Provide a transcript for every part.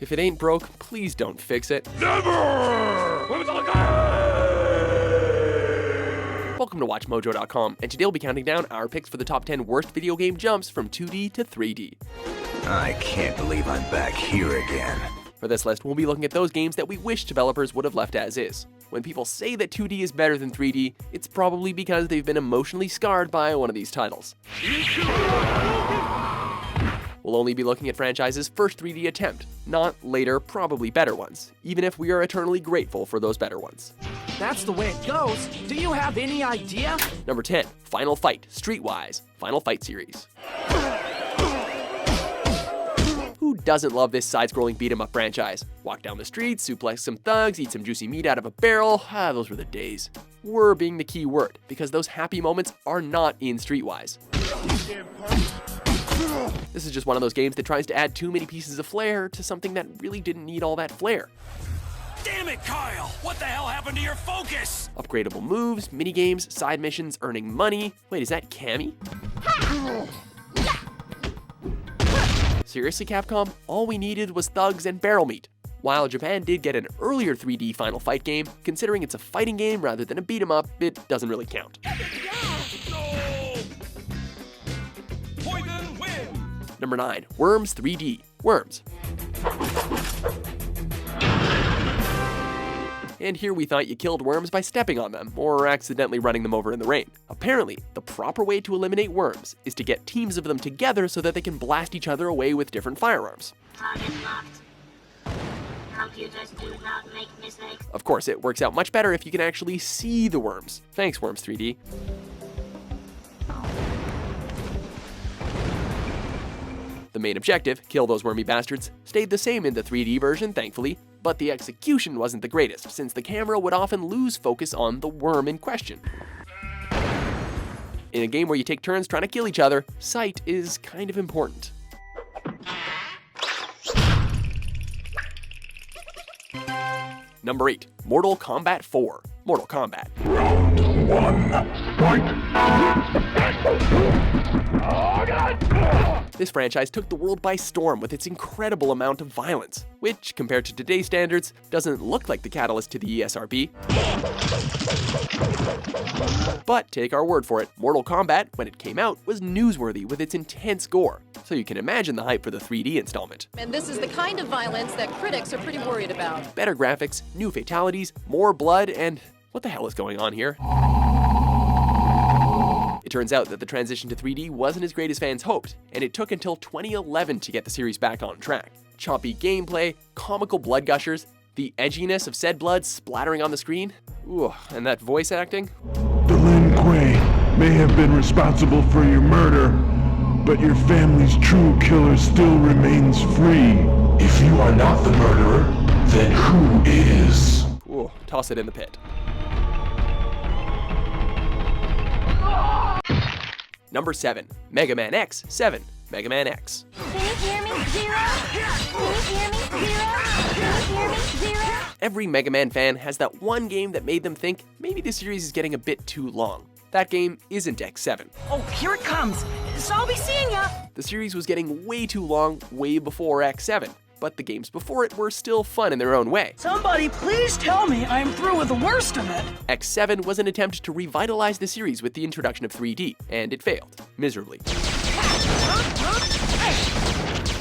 If it ain't broke, please don't fix it. Never! Welcome to WatchMojo.com, and today we'll be counting down our picks for the top 10 worst video game jumps from 2D to 3D. I can't believe I'm back here again. For this list, we'll be looking at those games that we wish developers would have left as is. When people say that 2D is better than 3D, it's probably because they've been emotionally scarred by one of these titles. We'll only be looking at franchises' first 3D attempt, not later, probably better ones, even if we are eternally grateful for those better ones. That's the way it goes. Do you have any idea? Number 10, Final Fight, Streetwise, Final Fight series. Who doesn't love this side-scrolling beat-em-up franchise? Walk down the street, suplex some thugs, eat some juicy meat out of a barrel. Those were the days. Were being the key word, because those happy moments are not in Streetwise. This is just one of those games that tries to add too many pieces of flair to something that really didn't need all that flair. Damn it, Kyle! What the hell happened to your focus? Upgradable moves, minigames, side missions, earning money. Wait, is that Cammy? Seriously, Capcom? All we needed was thugs and barrel meat. While Japan did get an earlier 3D Final Fight game, considering it's a fighting game rather than a beat-em-up, it doesn't really count. Poison win! Number 9, Worms 3D, Worms. And here we thought you killed worms by stepping on them, or accidentally running them over in the rain. Apparently, the proper way to eliminate worms is to get teams of them together so that they can blast each other away with different firearms. Target locked. Computers do not make mistakes. Of course, it works out much better if you can actually see the worms. Thanks, Worms 3D. The main objective, kill those wormy bastards, stayed the same in the 3D version, thankfully, but the execution wasn't the greatest, since the camera would often lose focus on the worm in question. In a game where you take turns trying to kill each other, sight is kind of important. Number 8, Mortal Kombat 4, Mortal Kombat. Round 1, fight! This franchise took the world by storm with its incredible amount of violence, which, compared to today's standards, doesn't look like the catalyst to the ESRB. But take our word for it, Mortal Kombat, when it came out, was newsworthy with its intense gore, so you can imagine the hype for the 3D installment. And this is the kind of violence that critics are pretty worried about. Better graphics, new fatalities, more blood, and what the hell is going on here? It turns out that the transition to 3D wasn't as great as fans hoped, and it took until 2011 to get the series back on track. Choppy gameplay, comical blood gushers, the edginess of said blood splattering on the screen, ooh, and that voice acting. The Lin Kuei may have been responsible for your murder, but your family's true killer still remains free. If you are not the murderer, then who is? Ooh, toss it in the pit. Number 7, Megaman X7, Megaman X. Can you hear me, Zero? Can you hear me, Zero? Can you hear me, Zero? Every Mega Man fan has that one game that made them think maybe the series is getting a bit too long. That game isn't X7. Oh, here it comes. So I'll be seeing ya. The series was getting way too long way before X7, but the games before it were still fun in their own way. Somebody please tell me I'm through with the worst of it. X7 was an attempt to revitalize the series with the introduction of 3D, and it failed, miserably.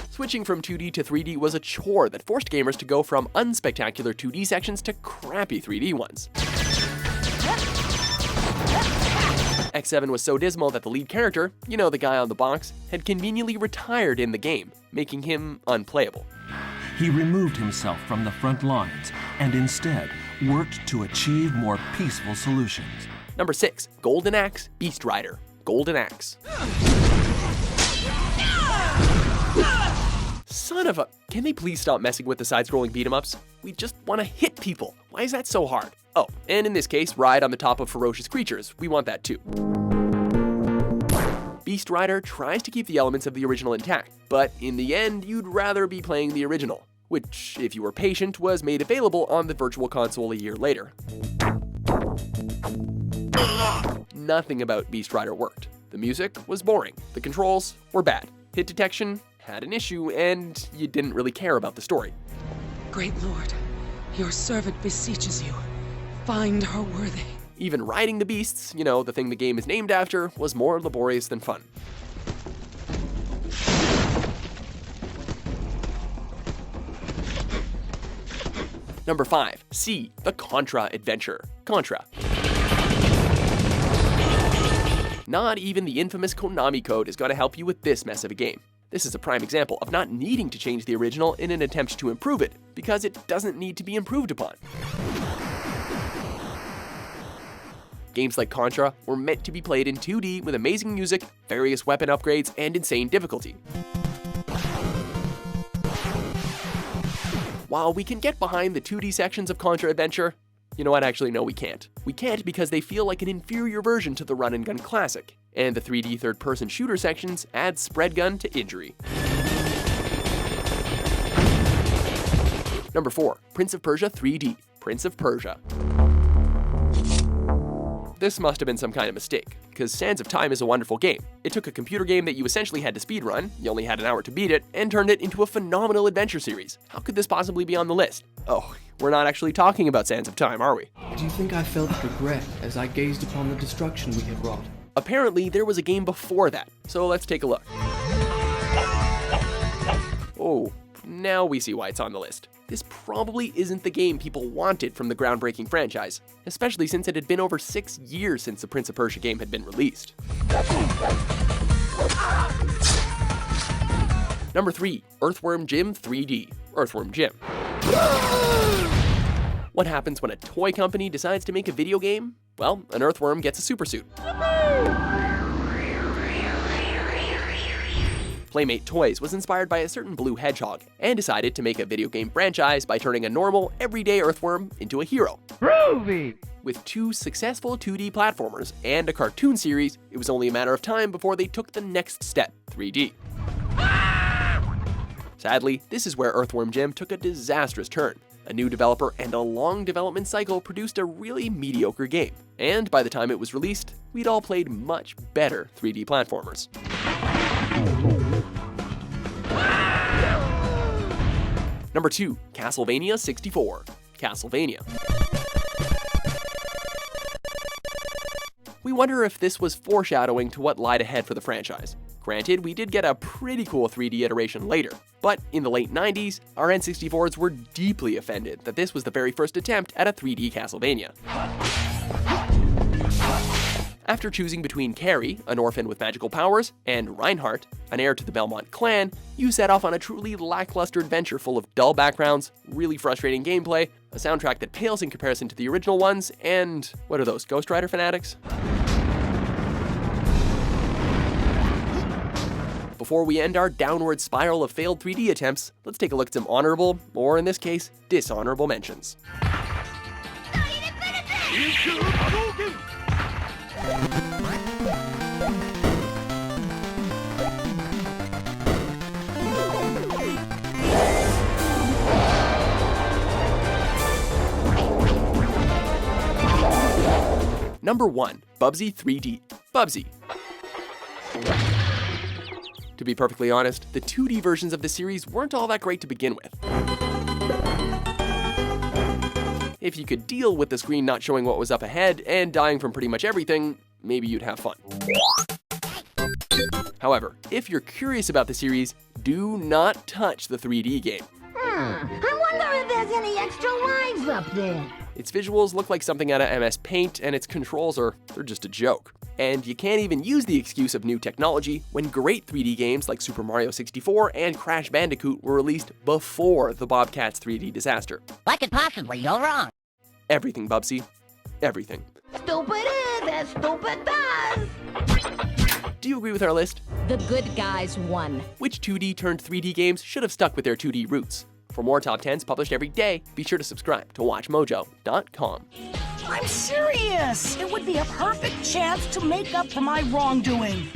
Switching from 2D to 3D was a chore that forced gamers to go from unspectacular 2D sections to crappy 3D ones. X7 was so dismal that the lead character, you know, the guy on the box, had conveniently retired in the game, making him unplayable. He removed himself from the front lines and instead worked to achieve more peaceful solutions. Number 6, Golden Axe, Beast Rider, Golden Axe. Son of a... Can they please stop messing with the side-scrolling beat-em-ups? We just want to hit people. Why is that so hard? Oh, and in this case, ride on the top of ferocious creatures. We want that too. Beast Rider tries to keep the elements of the original intact, but in the end, you'd rather be playing the original, which, if you were patient, was made available on the Virtual Console a year later. Nothing about Beast Rider worked. The music was boring. The controls were bad. Hit detection had an issue and you didn't really care about the story. Great Lord, your servant beseeches you. Find her worthy. Even riding the beasts, the thing the game is named after, was more laborious than fun. Number 5. C. The Contra adventure. Contra. Not even the infamous Konami code is going to help you with this mess of a game. This is a prime example of not needing to change the original in an attempt to improve it, because it doesn't need to be improved upon. Games like Contra were meant to be played in 2D with amazing music, various weapon upgrades, and insane difficulty. While we can get behind the 2D sections of Contra Adventure, you know what, actually no we can't. We can't because they feel like an inferior version to the run-and-gun classic, and the 3D third-person shooter sections add spread gun to injury. Number 4. Prince of Persia 3D. Prince of Persia. This must have been some kind of mistake, because Sands of Time is a wonderful game. It took a computer game that you essentially had to speedrun, you only had an hour to beat it, and turned it into a phenomenal adventure series. How could this possibly be on the list? Oh, we're not actually talking about Sands of Time, are we? Do you think I felt regret as I gazed upon the destruction we had wrought? Apparently, there was a game before that, so let's take a look. Oh, now we see why it's on the list. This probably isn't the game people wanted from the groundbreaking franchise, especially since it had been over 6 years since the Prince of Persia game had been released. Number 3. Earthworm Jim 3D. Earthworm Jim. What happens when a toy company decides to make a video game? Well, an earthworm gets a supersuit. Playmate Toys was inspired by a certain blue hedgehog and decided to make a video game franchise by turning a normal, everyday earthworm into a hero. Groovy! With 2 successful 2D platformers and a cartoon series, it was only a matter of time before they took the next step, 3D. Sadly, this is where Earthworm Jim took a disastrous turn. A new developer and a long development cycle produced a really mediocre game. And by the time it was released, we'd all played much better 3D platformers. Number 2. Castlevania 64. Castlevania. We wonder if this was foreshadowing to what lied ahead for the franchise. Granted, we did get a pretty cool 3D iteration later, but in the late 90s, our N64s were deeply offended that this was the very first attempt at a 3D Castlevania. After choosing between Carrie, an orphan with magical powers, and Reinhardt, an heir to the Belmont clan, you set off on a truly lackluster adventure full of dull backgrounds, really frustrating gameplay, a soundtrack that pales in comparison to the original ones, and what are those, Ghost Rider fanatics? Before we end our downward spiral of failed 3D attempts, let's take a look at some honorable, or in this case, dishonorable mentions. Number 1. Bubsy 3D. Bubsy. To be perfectly honest, the 2D versions of the series weren't all that great to begin with. If you could deal with the screen not showing what was up ahead and dying from pretty much everything, maybe you'd have fun. However, if you're curious about the series, do not touch the 3D game. I wonder if there's any extra lives up there. Its visuals look like something out of MS Paint, and its controls they're just a joke. And you can't even use the excuse of new technology when great 3D games like Super Mario 64 and Crash Bandicoot were released before the Bobcats 3D disaster. What could possibly go wrong? Everything, Bubsy. Everything. Stupid is as stupid does. Do you agree with our list? The good guys won. Which 2D turned 3D games should have stuck with their 2D roots? For more top 10s published every day, be sure to subscribe to WatchMojo.com. I'm serious! It would be a perfect chance to make up for my wrongdoing.